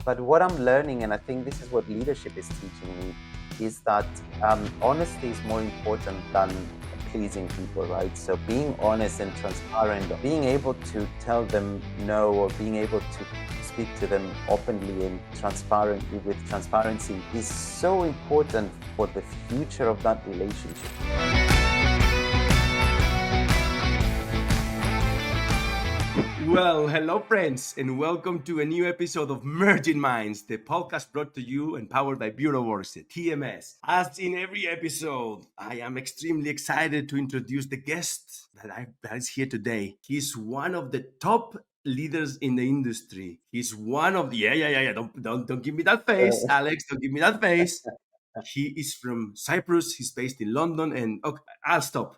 But what I'm learning, and I think this is what leadership is teaching me, is that honesty is more important than pleasing people, right? So being honest and transparent, being able to tell them no, or being able to speak to them openly and transparently with transparency is so important for the future of that relationship. Well, hello, friends, and welcome to a new episode of Merging Minds, the podcast brought to you and powered by BureauWorks, the TMS. As in every episode, I am extremely excited to introduce the guest that is here today. He's one of the top leaders in the industry. He's one of the yeah. Don't give me that face, Uh, Alex. Don't give me that face. He is from Cyprus. He's based in London, and okay, I'll stop.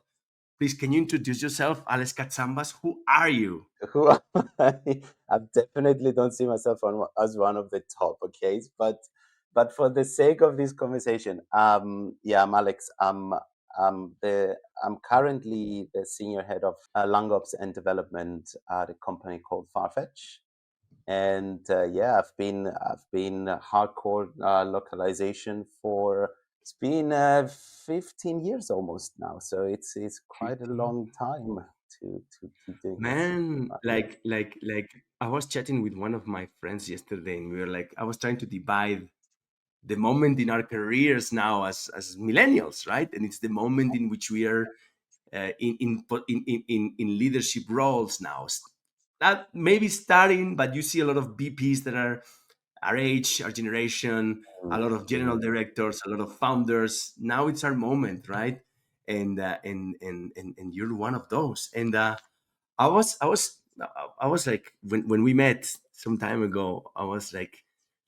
Please, can you introduce yourself, Alex Katsambas? Who are you? who am I? I definitely don't see myself as one of the top, okay? But for the sake of this conversation, yeah, I'm Alex. I'm currently the senior head of Langops and development at a company called Farfetch. And yeah, I've been hardcore localization for it's been 15 years almost now, so it's quite a 15. long time to keep doing this. Man, Yeah. like I was chatting with one of my friends yesterday, and we were like, I was trying to divide the moment in our careers now as millennials, right? And it's the moment in which we are in leadership roles now. That maybe starting, but you see a lot of BPs that are our age, our generation, a lot of general Mhm. directors, a lot of founders. Now it's our moment, right? And you're one of those. And I was like when we met some time ago, I was like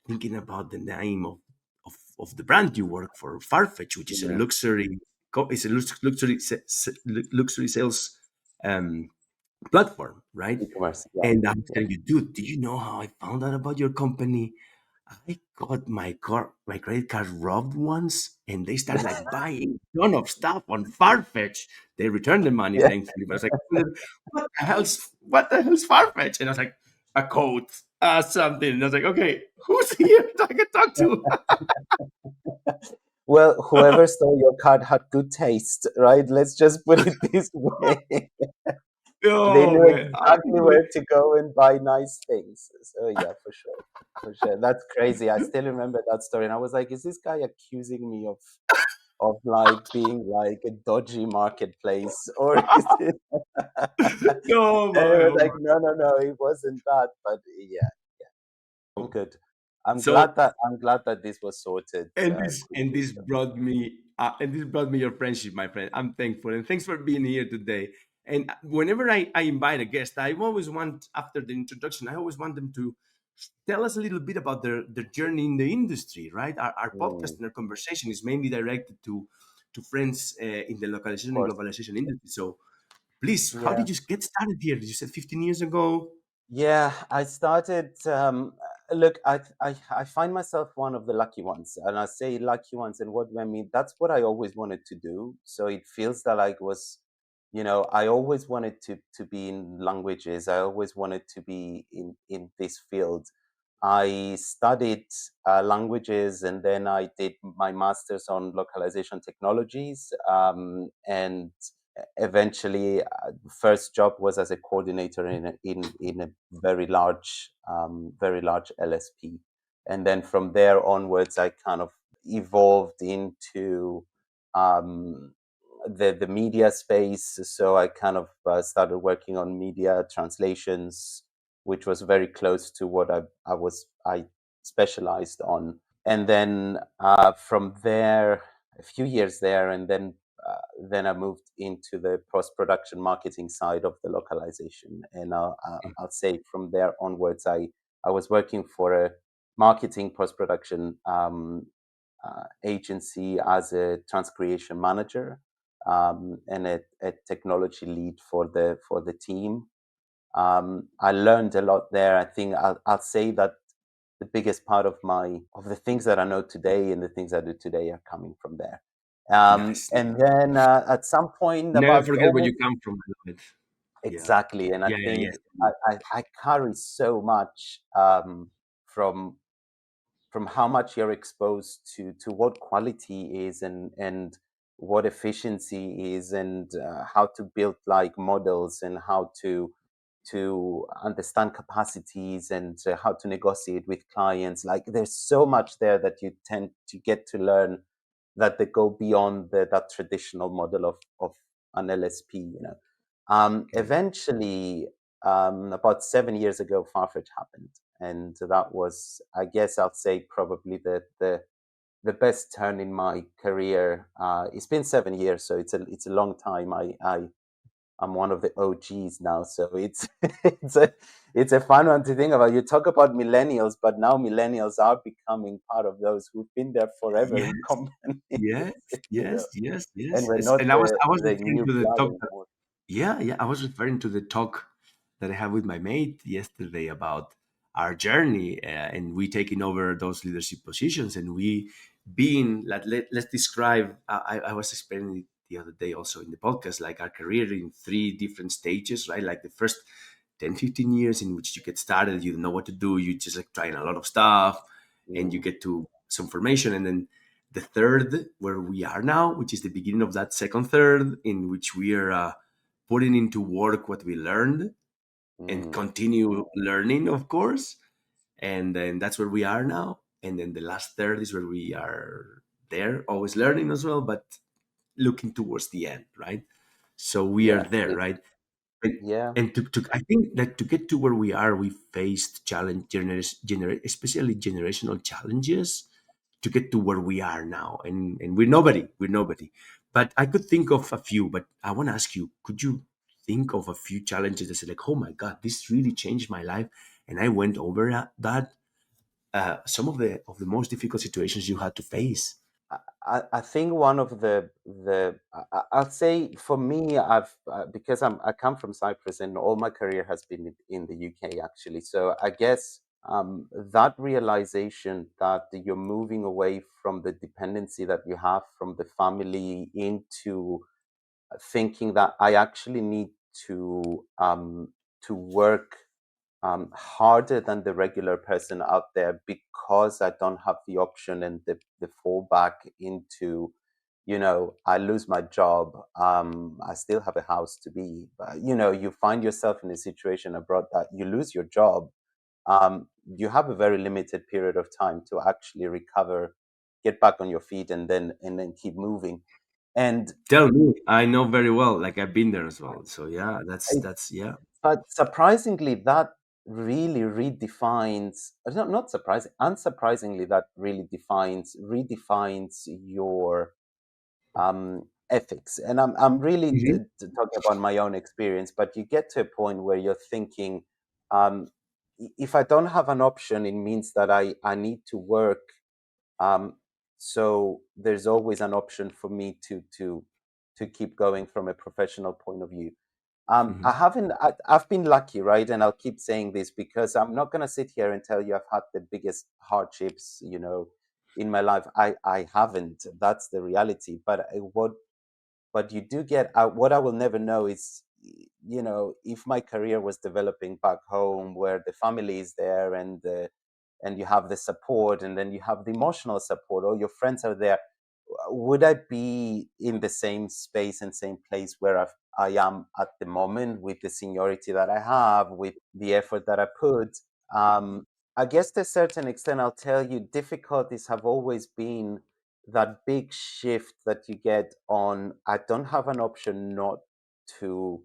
thinking about the name of the brand you work for, Farfetch, which is a Yeah. luxury it's a luxury sales um, platform, right? E-commerce. Yeah. And I'm Yeah. telling you, dude, do you know how I found out about your company? I got my credit card robbed once, and they started like buying a ton of stuff on Farfetch. They returned the money, Yeah. thankfully. But I was like, what the hell's Farfetch? And I was like, a code, something. And I was like, okay, who's here that I can talk to? Well, whoever stole your card had good taste, right? Let's just put it this way. They Oh knew man, I think exactly where to go and buy nice things. So yeah, for sure. For sure. That's crazy. I still remember that story. And I was like, is this guy accusing me of like being like a dodgy marketplace? Or is it oh and it my, was oh like, my. no, it wasn't that. But yeah, yeah, I'm good. So I'm glad that this was sorted and this and quickly. this brought me your friendship, my friend. I'm thankful, and thanks for being here today. And whenever I invite a guest, I always want, after the introduction, I always want them to tell us a little bit about their journey in the industry, right? Our Mm, podcast and our conversation is mainly directed to friends in the of localization and course. globalization industry. So please, how Yeah. did you get started here? You said 15 years ago. Yeah, I started. Look, I find myself one of the lucky ones, and I say lucky ones. And what do I mean? That's what I always wanted to do. So it feels that I was, I always wanted to be in languages. I always wanted to be in this field. I studied languages, and then I did my master's on localization technologies, and eventually first job was as a coordinator in a very large LSP, and then from there onwards I kind of evolved into um, the media space. So I kind of started working on media translations, which was very close to what I specialized on. And then from there, a few years there, and then I moved into the post production marketing side of the localization. And I'll say from there onwards, I was working for a marketing post production agency as a transcreation manager, and a technology lead for the team. I learned a lot there. I think I'll say that the biggest part of the things that I know today and the things I do today are coming from there. Nice. And then at some point, Never about forget where you almost come from. I love it. Yeah. exactly, and I Yeah. think I carry so much from from how much you're exposed to what quality is, and what efficiency is, and how to build like models, and how to understand capacities, and how to negotiate with clients. Like there's so much there that you tend to get to learn, that they go beyond that traditional model of an LSP, you know. Okay. Eventually, about 7 years ago, Farfetch happened, and that was, I guess, I'll say probably the best turn in my career. It's been 7 years, so it's a long time. I'm one of the OGs now, so it's it's a fun one to think about. You talk about millennials, but now millennials are becoming part of those who've been there forever in Yes. companies, Yes. you Yes. know, Yes. and Yes. we're Yes. not And the I was the referring new to the blood talk. anymore. Yeah, yeah. I was referring to the talk that I had with my mate yesterday about our journey, and we taking over those leadership positions, and we being like, let's describe. I was explaining it the other day also in the podcast, like our career in three different stages, right? Like the first 10, 15 years in which you get started, you don't know what to do, you just like trying a lot of stuff, and you Mm, get to some formation, and then the third, where we are now, which is the beginning of that second third, in which we are putting into work what we learned and mm, continue learning, of course. And then that's where we are now. And then the last third is where we are there, always learning as well, but looking towards the end, right? So we are yeah, there, right? And, yeah, I think that to get to where we are, we faced challenge, especially generational challenges to get to where we are now. And we're nobody, we're nobody. But I could think of a few, but I want to ask you, could you think of a few challenges that said like, oh my God, this really changed my life. And I went over that, some of the most difficult situations you had to face. I think one of I'll say for me, I've because I come from Cyprus, and all my career has been in the UK actually. So I guess that realization that you're moving away from the dependency that you have from the family, into thinking that I actually need to work harder than the regular person out there, because I don't have the option and the fallback into, I lose my job. I still have a house to be, but, you find yourself in a situation abroad that you lose your job. You have a very limited period of time to actually recover, get back on your feet, and then keep moving. And Tell me, I know very well, like I've been there as well. So yeah, that's yeah. but surprisingly, that really redefines, not surprising, unsurprisingly, that really redefines your ethics. And I'm really Mhm. talking about my own experience, but you get to a point where you're thinking, um, if I don't have an option, it means that I need to work. Um, so there's always an option for me to keep going from a professional point of view. I Mhm. haven't. I've been lucky, right? And I'll keep saying this because I'm not going to sit here and tell you I've had the biggest hardships, in my life. I haven't. That's the reality. But you do get. What I will never know is, if my career was developing back home, where the family is there, and you have the support, and then you have the emotional support, or your friends are there, would I be in the same space and same place where I am at the moment, with the seniority that I have, with the effort that I put? Um, I guess to a certain extent, I'll tell you, difficulties have always been that big shift that you get on. I don't have an option not to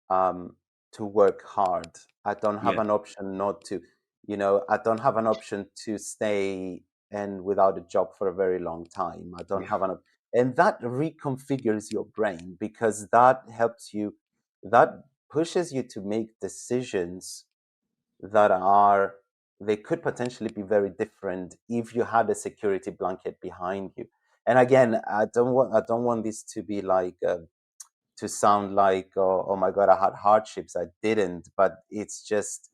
um, to work hard. I don't have Yeah, an option not to, I don't have an option to stay and without a job for a very long time. I don't yeah, have an, and that reconfigures your brain, because that helps you, that pushes you to make decisions that are, they could potentially be very different if you had a security blanket behind you. And again, I don't want this to be like, to sound like, oh my god, I had hardships. I didn't, but it's just,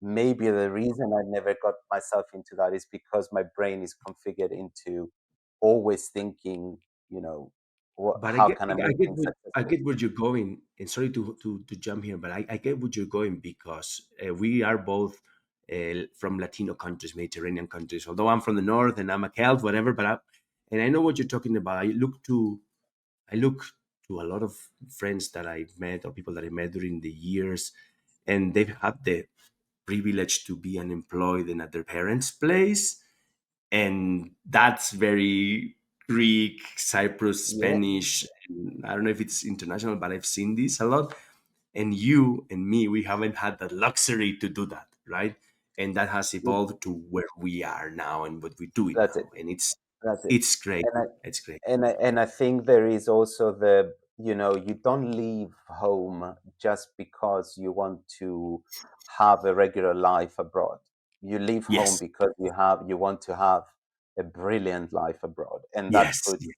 maybe the reason I never got myself into that is because my brain is configured into always thinking, but how can I make things I successful? get where you're going. And sorry to jump here, but I get where you're going because we are both from Latino countries, Mediterranean countries. Although I'm from the north and I'm a Celt, whatever, and I know what you're talking about. I look to a lot of friends that I've met or people that I met during the years, and they've had the privilege to be unemployed and at their parents' place, and that's very Greek, Cyprus, Yeah, Spanish. And I don't know if it's international, but I've seen this a lot. And you and me, we haven't had the luxury to do that, right? And that has it, evolved to where we are now and what we're doing that's it. now, and That's it. it's great. And I It's great. and I think there is also the, you don't leave home just because you want to have a regular life abroad. You leave home Yes, because you want to have a brilliant life abroad, and that yes, puts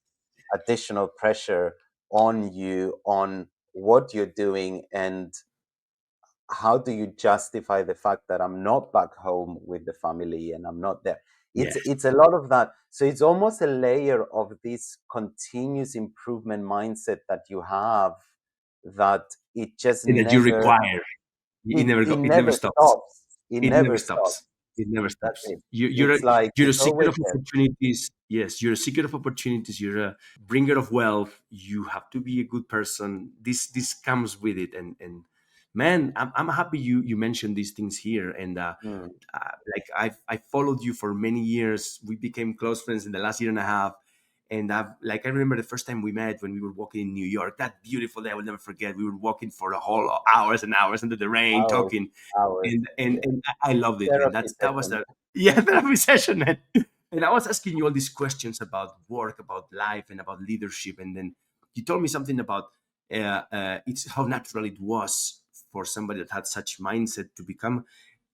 additional pressure on you on what you're doing, and how do you justify the fact that I'm not back home with the family and I'm not there? It's yes. it's a lot of that. So it's almost a layer of this continuous improvement mindset that you have, that it just And that you never require. It never it it never never stops. stops. It It never never stops. stops. It never That's stops. it. You're It's like you're a it's seeker always of there. opportunities. Yes, you're a seeker of opportunities. You're a bringer of wealth. You have to be a good person. This comes with it. And man, I'm happy you mentioned these things here. And Mm, like I followed you for many years. We became close friends in the last year and a half. And I remember the first time we met when we were walking in New York. That beautiful day, I will never forget. We were walking for a whole hours and hours under the rain, hours, talking, hours. and I loved it, man. Therapy That was session. the yeah therapy session, man. And I was asking you all these questions about work, about life, and about leadership, and then you told me something about it's how natural it was for somebody that had such mindset to become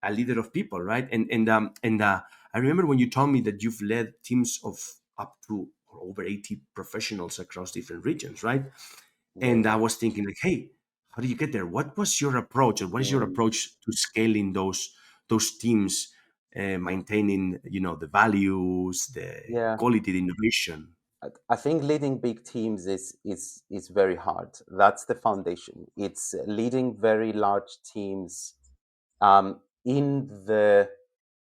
a leader of people, right? And I remember when you told me that you've led teams of up to or over 80 professionals across different regions, right? And Yeah. I was thinking like, hey, how do you get there? What was your approach, or what is your Mm, approach to scaling those teams, maintaining the values, the yeah. quality, the innovation? I think leading big teams is very hard. That's the foundation. It's leading very large teams in the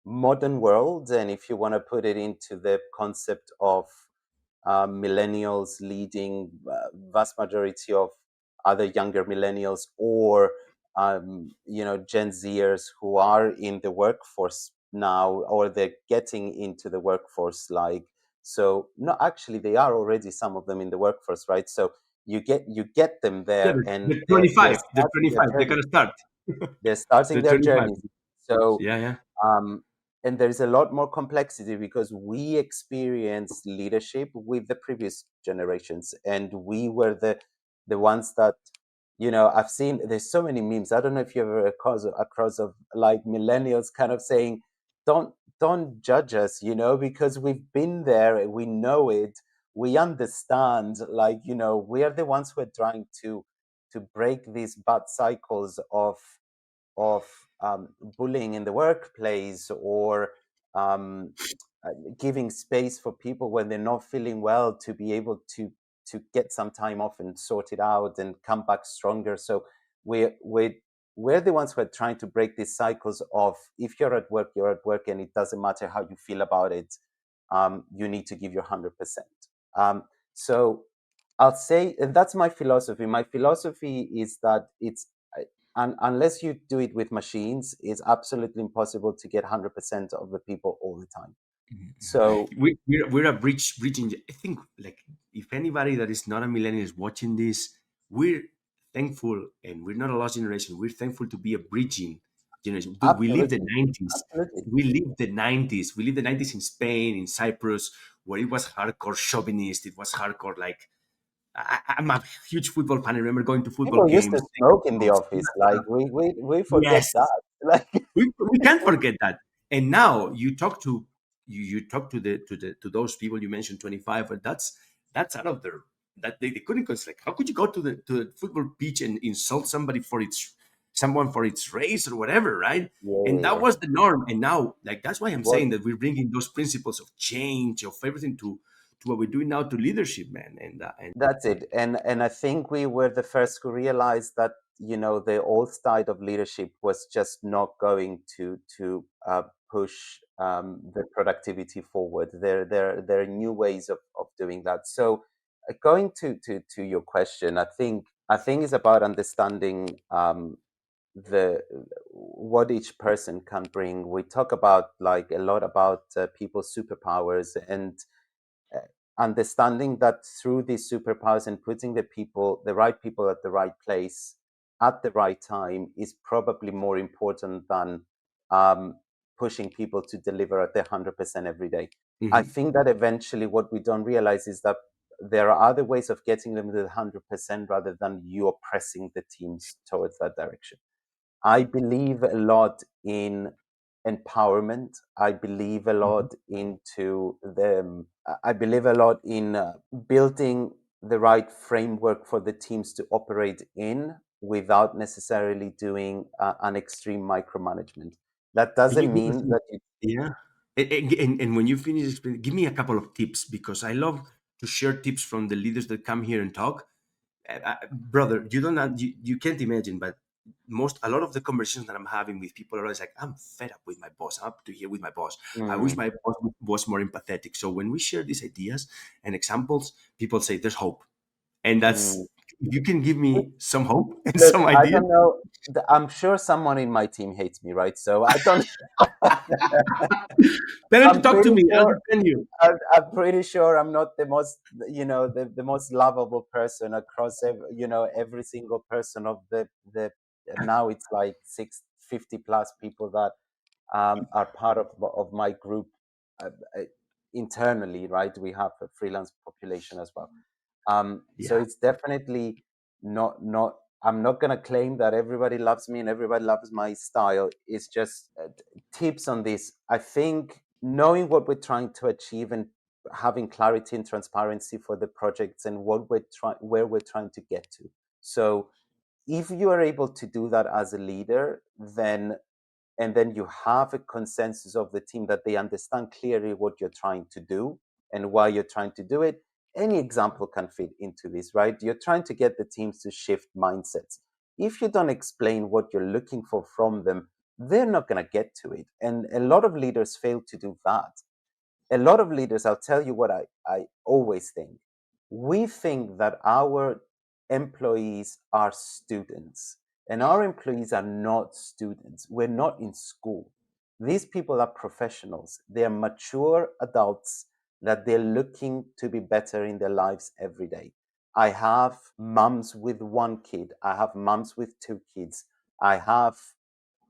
modern world, and if you want to put it into the concept of millennials leading vast majority of other younger millennials, or Gen Zers who are in the workforce now, or they're getting into the workforce. So no, actually they are already, some of them, in the workforce, right? So you get them Yeah, there, and they're they're 25. They're starting their 25. They journey. gotta start. They're starting They're their 25. journeys. So Yeah, yeah. um, and there's a lot more complexity because we experienced leadership with the previous generations, and we were the ones that, I've seen, there's so many memes. I don't know if you ever across of like millennials kind of saying, don't judge us, because we've been there, we know it, we understand, we are the ones who are trying to break these bad cycles of bullying in the workplace, or um, giving space for people when they're not feeling well to be able to get some time off and sort it out and come back stronger. So we're the ones who are trying to break these cycles of, if you're at work, you're at work, and it doesn't matter how you feel about it. You need to give your 100%. So I'll say, and that's my philosophy. My philosophy is that unless you do it with machines, it's absolutely impossible to get 100% of the people all the time. Mhm. So We're a bridging. I think, like, if anybody that is not a millennial is watching this, we're thankful, and we're not a lost generation. We're thankful to be a bridging generation. Dude, we lived the absolutely, 90s. absolutely. We lived the 90s. We lived the 90s in Spain, in Cyprus, where it was hardcore chauvinist. It was hardcore. Like, I'm a huge football fan. I remember going to football People used to games. smoke in the office. Like we forget Yes, that. Like we can't forget that. And now you talk to those people you mentioned 25, but that's out of their that they couldn't consider. Like, how could you go to the football pitch and insult somebody for its someone for its race or whatever, right? yeah, And yeah, that yeah. was the norm. And now, like, that's why It I'm was. saying that we're bringing those principles of change, of everything, what we're doing now to leadership, man. And That's it. And I think we were the first who realized that, the old style of leadership was just not going to push the productivity forward. There are new ways of doing that. So going to your question, I think it's about understanding the what each person can bring. We talk about like a lot about people's superpowers, and uh, understanding that through these superpowers and putting the right people at the right place at the right time is probably more important than um, pushing people to deliver at their 100% every day. I Mhm. think that eventually what we don't realize is that there are other ways of getting them to the 100% rather than you oppressing the teams towards that direction. I believe a lot in empowerment. I believe a Mhm. lot into the. I believe a lot in building the right framework for the teams to operate in without necessarily doing an extreme micromanagement. That Can you doesn't give us mean that you. yeah? And when you finish explaining, give me a couple of tips because I love to share tips from the leaders that come here and talk. Brother, you don't you can't imagine, but a lot of the conversations that I'm having with people are always like, I'm fed up with my boss. I'm up to here with my boss. I wish Mm, my boss was more empathetic. So when we share these ideas and examples, people say there's hope, and mm. that's if you can give me some hope and Look, some I ideas. don't know. I'm sure someone in my team hates me, right? So I don't. Tell him to I'm talk to pretty me. I'll sure. defend you. I'm pretty sure I'm not the most, the most lovable person across every single person of the now it's like 650 plus people that are part of my group uh, uh, internally, right? We have a freelance population as well. So Yeah. it's definitely not. I'm not gonna claim that everybody loves me and everybody loves my style. It's just tips on this. I think knowing what we're trying to achieve and having clarity and transparency for the projects and where we're trying to get to. So if you are able to do that as a leader, then you have a consensus of the team that they understand clearly what you're trying to do and why you're trying to do it. Any example can fit into this, right? You're trying to get the teams to shift mindsets. If you don't explain what you're looking for from them, they're not going to get to it. And a lot of leaders fail to do that. A lot of leaders, I'll tell you what I always think. We think that our employees are students, and our employees are not students. We're not in school. These people are professionals. They're mature adults that they're looking to be better in their lives every day. I have moms with one kid, I have moms with two kids, I have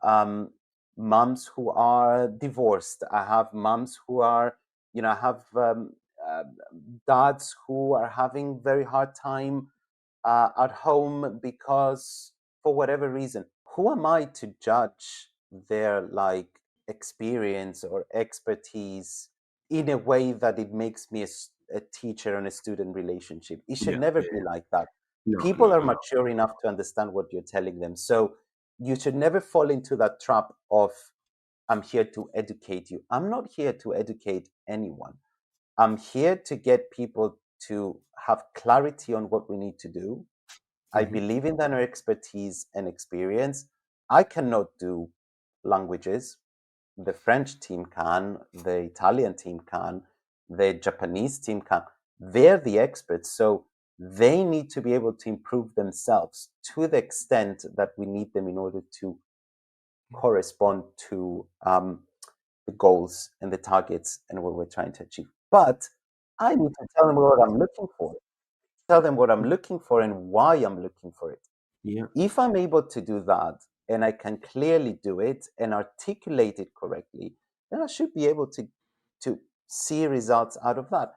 um, moms who are divorced. I have moms who are, I have uh, dads who are having very hard time at home because for whatever reason. Who am I to judge their like experience or expertise in a way that it makes me a teacher and a student relationship? It should Yeah. never Yeah. be like that. No, People no, are no. mature enough to understand what you're telling them. So you should never fall into that trap of I'm here to educate you. I'm not here to educate anyone. I'm here to get people to have clarity on what we need to do. I Mhm. believe in their expertise and experience. I cannot do languages. The French team can, the Italian team can, the Japanese team can. They're the experts. So they need to be able to improve themselves to the extent that we need them in order to correspond to the goals and the targets and what we're trying to achieve. But I need to tell them what I'm looking for, tell them what I'm looking for and why I'm looking for it. Yeah. If I'm able to do that and I can clearly do it and articulate it correctly, then I should be able to see results out of that.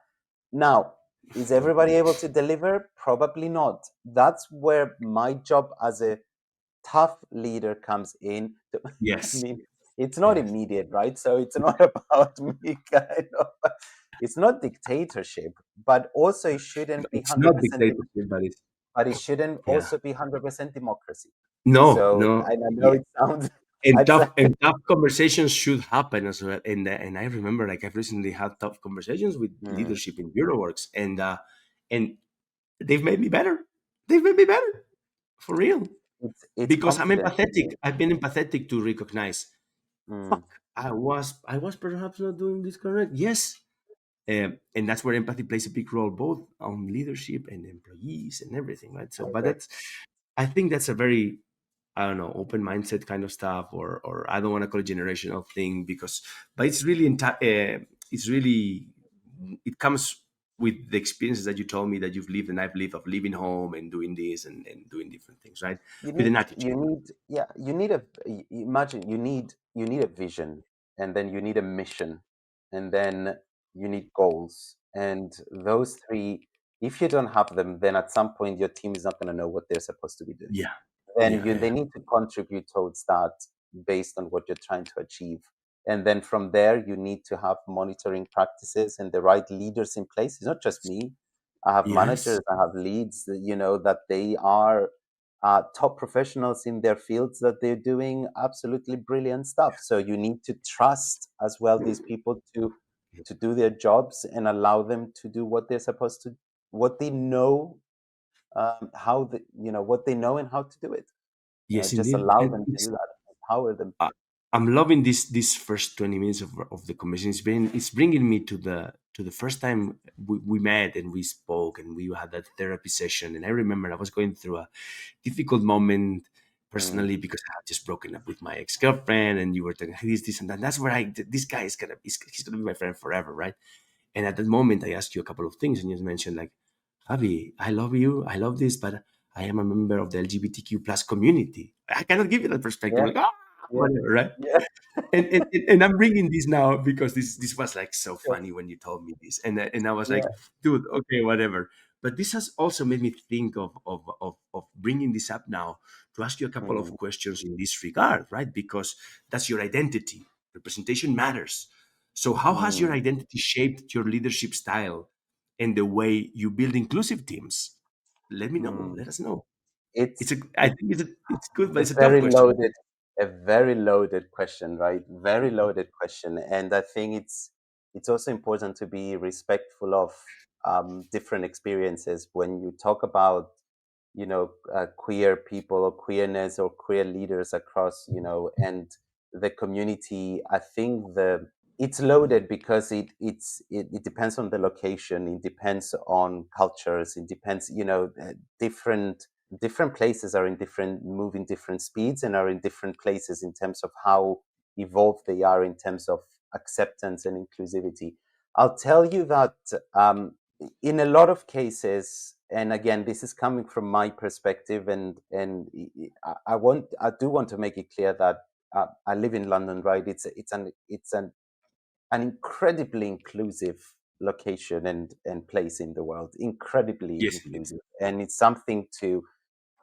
Now, is everybody able to deliver? Probably not. That's where my job as a tough leader comes in. I Yes. mean, it's not Yes. immediate, right? So it's not about me kind of. It's not dictatorship, but also it shouldn't be It's not 100%. dictatorship, but it's But it shouldn't yeah. also be 100% democracy. No, So no. and I know Yeah. it sounds. and I'd say. tough conversations should happen as well. And I remember, like, I've recently had tough conversations with Mm, leadership in BureauWorks, and they've made me better. They've made me better, for real, it's because I'm confidence. empathetic. I've been empathetic to recognize, Mm, fuck, I was perhaps not doing this correct. Yes. And that's where empathy plays a big role, both on leadership and employees and everything, right? So, I but agree. I think that's a very, I don't know, open mindset kind of stuff, or I don't want to call it generational thing, because, but it's really, it comes with the experiences that you told me that you've lived and I've lived, of living home and doing this and doing different things, right? With an You attitude. need, yeah, you need imagine you need a vision, and then you need a mission, and then you need goals. And those three, if you don't have them, then at some point your team is not going to know what they're supposed to be doing. Yeah, Then yeah, you they yeah. need to contribute towards that based on what you're trying to achieve. And then from there, you need to have monitoring practices and the right leaders in place. It's not just me. I have Yes, managers, I have leads, that they are top professionals in their fields, that they're doing absolutely brilliant stuff. So you need to trust as well these people to do their jobs and allow them to do what they're supposed to, what they know, how the, what they know and how to do it. yes, Just indeed. allow And them to do that, empower them. I, I'm loving this first 20 minutes of the conversation. It's bringing me to the first time we met and we spoke and we had that therapy session. And I remember I was going through a difficult moment Mm, personally because I had just broken up with my ex girlfriend, and you were telling this and that. That's where this guy is gonna he's gonna be my friend forever, right? And at that moment, I asked you a couple of things, and you mentioned like, Javi, I love you, I love this, but I am a member of the LGBTQ plus community. I cannot give you that perspective. yeah, Like, ah, yeah, whatever, right? yeah. And I'm bringing this now because this was like so Sure. funny when you told me this, and I was like, Yeah. dude, okay, whatever. But this has also made me think of bringing this up now to ask you a couple of Mm, questions in this regard, right? Because that's your identity. Representation matters. So how has your mm, identity shaped your leadership style and the way you build inclusive teams? Let me know. mm. Let us know. It's I think it's good, but a it's a tough very question. loaded, a very loaded question, right? Very loaded question, and I think it's also important to be respectful of different experiences when you talk about queer people or queerness or queer leaders across and the community. I think the it's loaded because it depends on the location, it depends on cultures, it depends, different places are in different moving different speeds and are in different places in terms of how evolved they are in terms of acceptance and inclusivity. I'll tell you that in a lot of cases, and again, this is coming from my perspective, and I do want to make it clear that I live in London, right? It's an incredibly inclusive location and place in the world, incredibly Yes, indeed. inclusive, and it's something to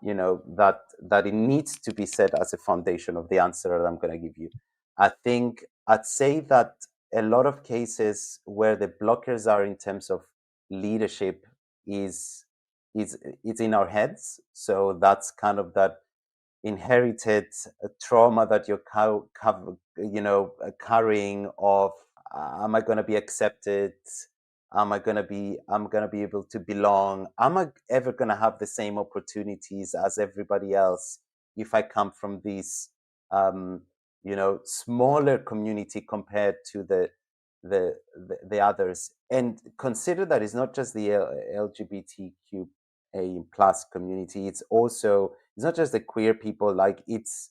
that it needs to be said as a foundation of the answer that I'm going to give you. I think I'd say that a lot of cases where the blockers are in terms of leadership is is in our heads. So that's kind of that inherited trauma that you're carrying of am I going to be accepted, I'm going to be able to belong, am I ever going to have the same opportunities as everybody else if I come from this um, smaller community compared to the others. And consider that it's not just the LGBTQA plus community, it's not just the queer people, like it's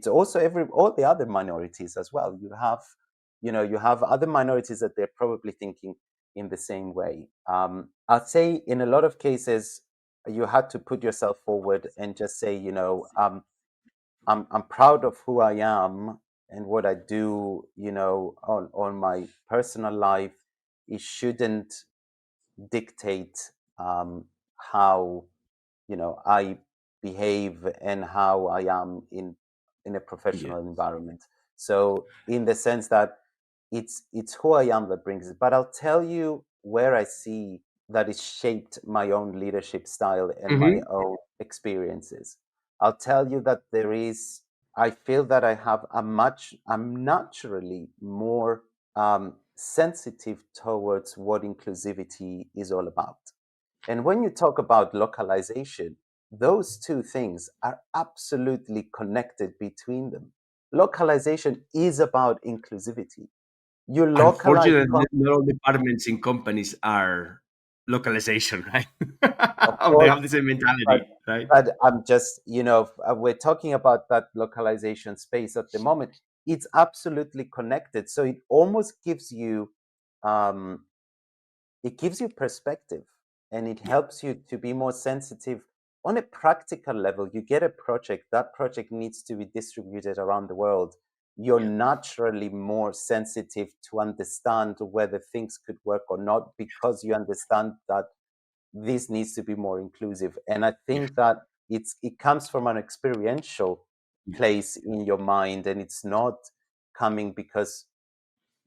also every all the other minorities as well. You have other minorities that they're probably thinking in the same way. I'd say in a lot of cases you had to put yourself forward and just say, I'm proud of who I am and what I do, on my personal life. It shouldn't dictate how I behave and how I am in a Yeah. professional environment. So in the sense that it's who I am that brings it. But I'll tell you where I see that it shaped my own leadership style and my Hmm. own experiences. I'll tell you that there is I feel that I'm naturally more sensitive towards what inclusivity is all about. And when you talk about localization, those two things are absolutely connected between them. Localization is about inclusivity. You localize, Unfortunately, not all departments in companies are localization, right? of They course, have the same but mentality, right? I'm just, we're talking about that localization space at the moment. It's absolutely connected. So um, it gives you perspective, and it Yeah, helps you to be more sensitive on a practical level. You get a project, that project needs to be distributed around the world. You're yeah, naturally more sensitive to understand whether things could work or not, because you understand that this needs to be more inclusive. And I yeah, think that it comes from an experiential yeah. place in your mind, and it's not coming because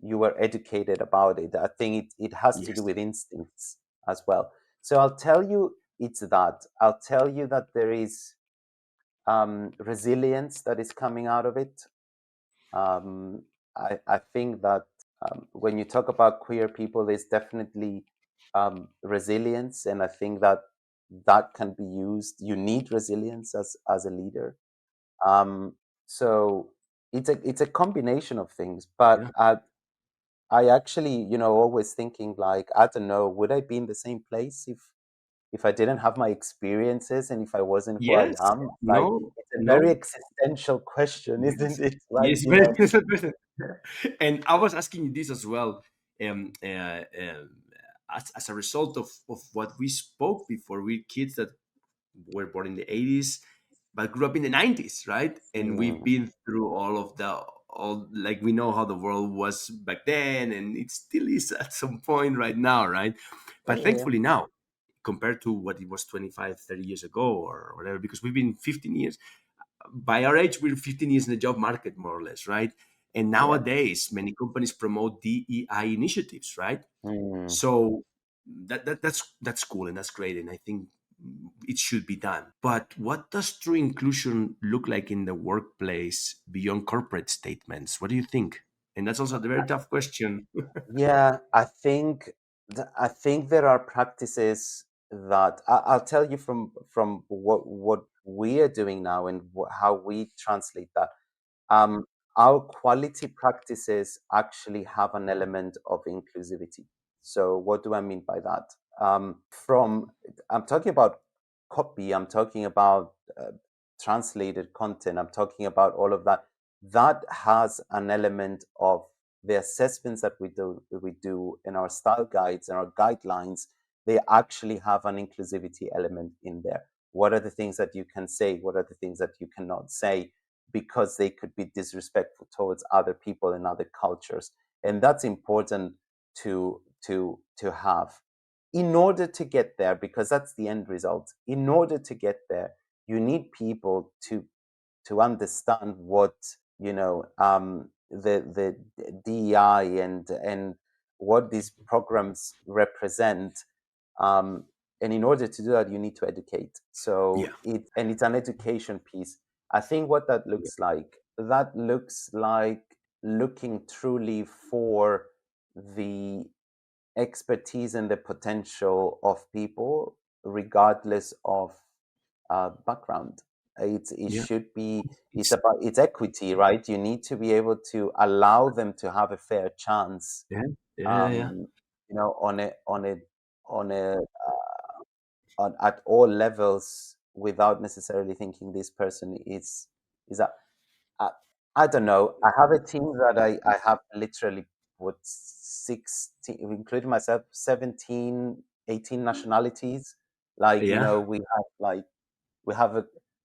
you were educated about it. I think it has to do Yes, with instincts as well. So I'll tell you it's that. I'll tell you that there is resilience that is coming out of it. Um, I think that when you talk about queer people, there's definitely resilience, and I think that that can be used. You need resilience as a leader. Um, so it's a combination of things, but yeah. I actually, always thinking like, I don't know, would I be in the same place if I didn't have my experiences and if I wasn't who I Yes, am? Like, no, it's a very no. existential question, isn't Yes, it? Like, yes, very interesting person. And I was asking you this as well. Um, uh, um, as a result of what we spoke before, we kids that were born in the 80s but grew up in the 90s, right? And we've mm, been through all of the all like we know how the world was back then and it still is at some point right now, right? yeah, But yeah, yeah, thankfully now, compared to what it was 25, 30 years ago or whatever, because we've been 15 years by our age, we're 15 years in the job market, more or less, right? And yeah. nowadays, many companies promote DEI initiatives, right? Mm. So that's cool and that's great, and I think it should be done. But what does true inclusion look like in the workplace beyond corporate statements? What do you think? And that's also a very tough question. Yeah, I think there are practices that I'll tell you from what we are doing now and how we translate that. Um, our quality practices actually have an element of inclusivity. So what do I mean by that? From I'm talking about copy, I'm talking about translated content, I'm talking about all of that. That has an element of the assessments that we do in our style guides and our guidelines. They actually have an inclusivity element in there. What are the things that you can say? What are the things that you cannot say? Because they could be disrespectful towards other people in other cultures, and that's important to have in order to get there, because that's the end result. In order to get there, you need people to understand what the DEI and what these programs represent. um, and in order to do that, you need to educate. Yeah, It's an education piece. I think what that looks like looking truly for the expertise and the potential of people, regardless of background. It yeah, should be. It's it's about it's equity, right? You need to be able to allow them to have a fair chance, yeah, yeah, yeah, um, on a at all levels, without necessarily thinking this person is a I, I don't know. I have a team that I have literally what 16, including myself, 17, 18 nationalities. Like, yeah,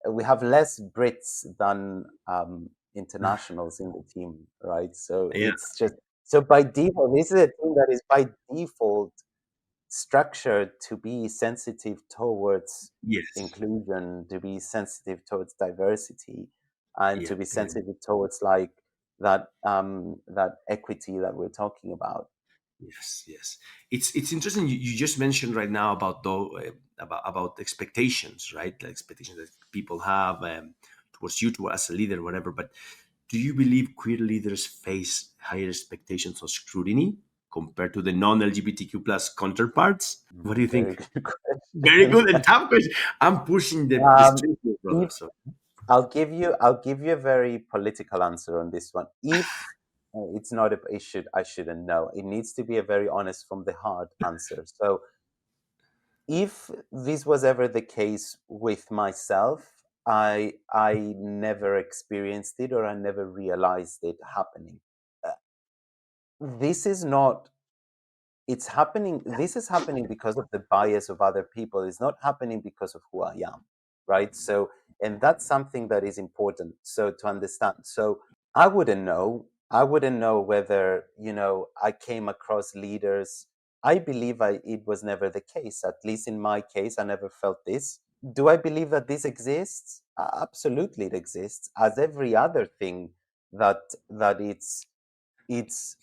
we have less Brits than internationals in the team, right? So yeah. it's just so by default, this is a team that is by default structured to be sensitive towards Yes, inclusion, to be sensitive towards diversity, and yeah, to be yeah. sensitive towards like that equity that we're talking about. Yes, yes. It's interesting. You just mentioned right now about about expectations, right? The expectations that people have towards you to as a leader, whatever. But do you believe queer leaders face higher expectations of scrutiny compared to the non-LGBTQ plus counterparts? What do you Very think? good Very question. good and tough question. I'm pushing the um, strings here, brother. if So I'll give you a very political answer on this one. If it's not a, I shouldn't know. It needs to be a very honest from the heart answer. So if this was ever the case with myself, I never experienced it or I never realized it happening. Uh, this is not it's happening this is happening because of the bias of other people. It's not happening because of who I am, right? So, and that's something that is important so to understand. So I wouldn't know whether, I came across leaders. I believe it was never the case. At least in my case, I never felt this. Do I believe that this exists? Absolutely, it exists, as every other thing that it's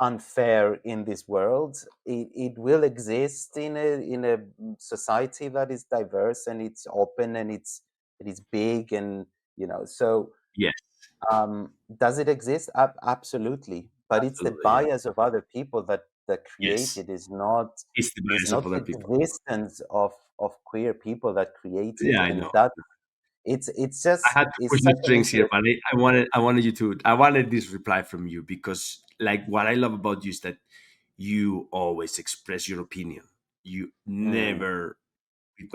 unfair in this world. It will exist in a society that is diverse and it's open and it is big, and so yes, does it exist? Absolutely, but it's the absolutely, yeah, bias of other people that create yes. it. Is not It's the is bias of not other the people. existence of queer people that create it, Yeah, I and know. that it's I just had to push it's the such an strings here, but interesting. I wanted this reply from you because like what I love about you is that you always express your opinion. You Mm, never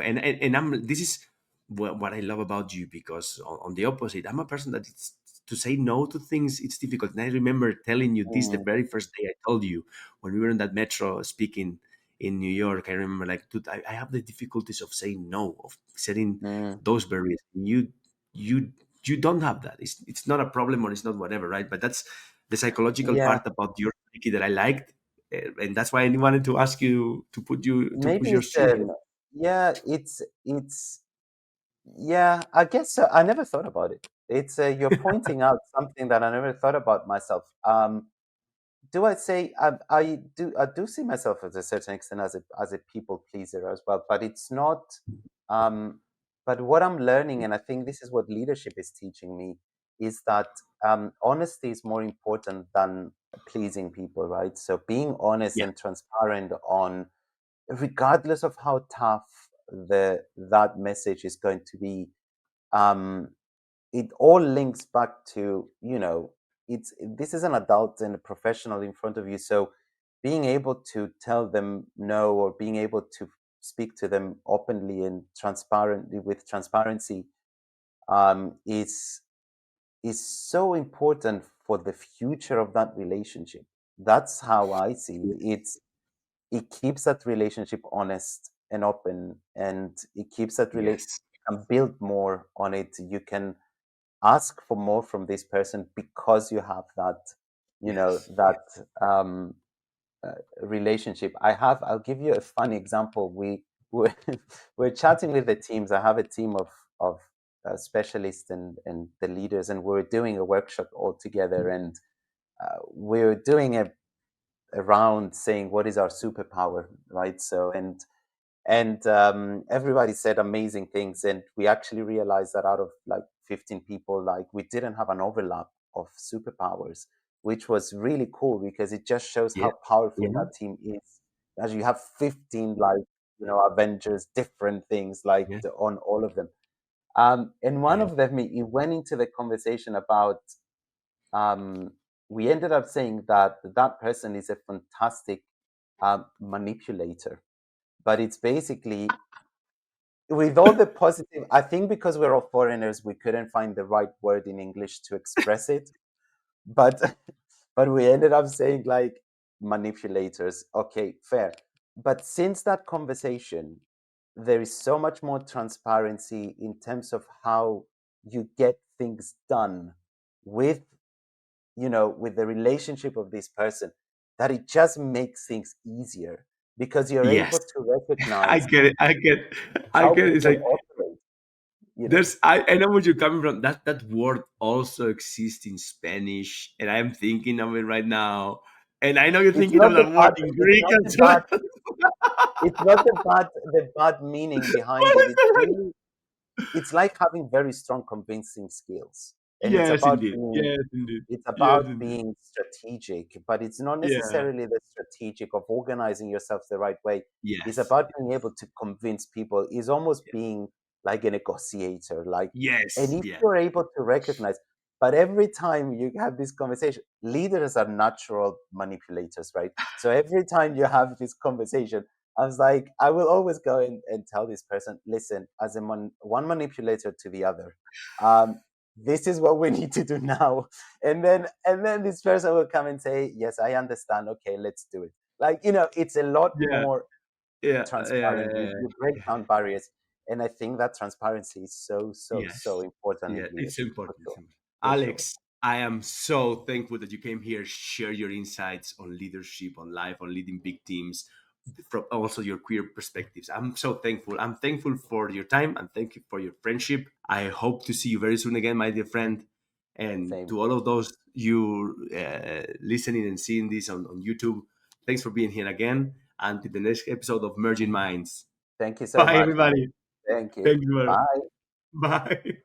and I'm this is what I love about you because on the opposite, I'm a person that it's to say no to things it's difficult. And I remember telling you this the mm, very first day I told you when we were in that metro speaking in New York. I remember like, dude, I have the difficulties of saying no, of setting mm. those barriers. You you don't have that. It's not a problem or it's not whatever, right? But that's the psychological Yeah, part about your psyche that I liked, and that's why I wanted to ask you to push maybe your it's string here. yeah, it's yeah, I guess so. I never thought about it. It's you're pointing out something that I never thought about myself. Do I say I do see myself as a certain extent as a people pleaser as well, but it's not. Um, but what I'm learning, and I think this is what leadership is teaching me, is that honesty is more important than pleasing people, right? So being honest Yeah. and transparent on, regardless of how tough that message is going to be, um, it all links back to, it's this is an adult and a professional in front of you. So being able to tell them no, or being able to speak to them openly and transparently with transparency, is so important for the future of that relationship. That's how I see it. It keeps that relationship honest and open, and it keeps that Yes. you can build more on it. You can ask for more from this person because you have that, Yes. that relationship. I'll give you a funny example. We're, we're chatting with the teams. I have a team of specialists and the leaders, and we're doing a workshop all together, and we're doing a round saying what is our superpower, right? So, and everybody said amazing things, and we actually realized that out of like 15 people, like, we didn't have an overlap of superpowers, which was really cool because it just shows Yeah. how powerful Yeah. that team is, as you have 15, like, Avengers, different things, like, Yeah. on all of them. And one Yeah. of them, he went into the conversation about, um, we ended up saying that that person is a fantastic manipulator, but it's basically, with all the positive, I think because we're all foreigners, we couldn't find the right word in English to express it. But but we ended up saying, like, manipulators. Okay, fair. But since that conversation, there is so much more transparency in terms of how you get things done with, with the relationship of this person, that it just makes things easier because you're Yes. able to I recognize get it. I how get it. It's people like operate, you know. I know where you're coming from. That word also exists in Spanish, and I'm thinking of it right now. And I know you're It's thinking not of the that word bad. in It's Greek not the as bad. well. It's not the bad meaning behind it. It's really it's like having very strong convincing skills, and Yes, indeed. Yes, indeed. it's Yes, about indeed. being strategic, but it's not Yeah. necessarily the strategic of organizing yourself the right way. It's Yes. about being able to convince people. It's almost being like a negotiator, like, and Yes. if Yeah. you're able to recognize, but every time you have this conversation, leaders are natural manipulators, right? So every time you have this conversation, I was like, I will always go and tell this person, listen, as a one manipulator to the other, um, this is what we need to do now. And then this person will come and say, yes, I understand, okay, let's do it. Like, it's a lot Yeah. more Yeah. transparent. You break down barriers, and I think that transparency is so so so Yes. important in Yeah, it's leadership, for important. It's sure. important. For sure. Alex, I am so thankful that you came here, share your insights on leadership, on life, on leading big teams, from also your queer perspectives. I'm so thankful. I'm thankful for your time and thank you for your friendship. I hope to see you very soon again, my dear friend. And Same to all here. of those you listening and seeing this on YouTube, thanks for being here again. Until the next episode of Merging Minds. Thank you so Bye, much, man. everybody. Thank you. Thank you. Bye. Bye.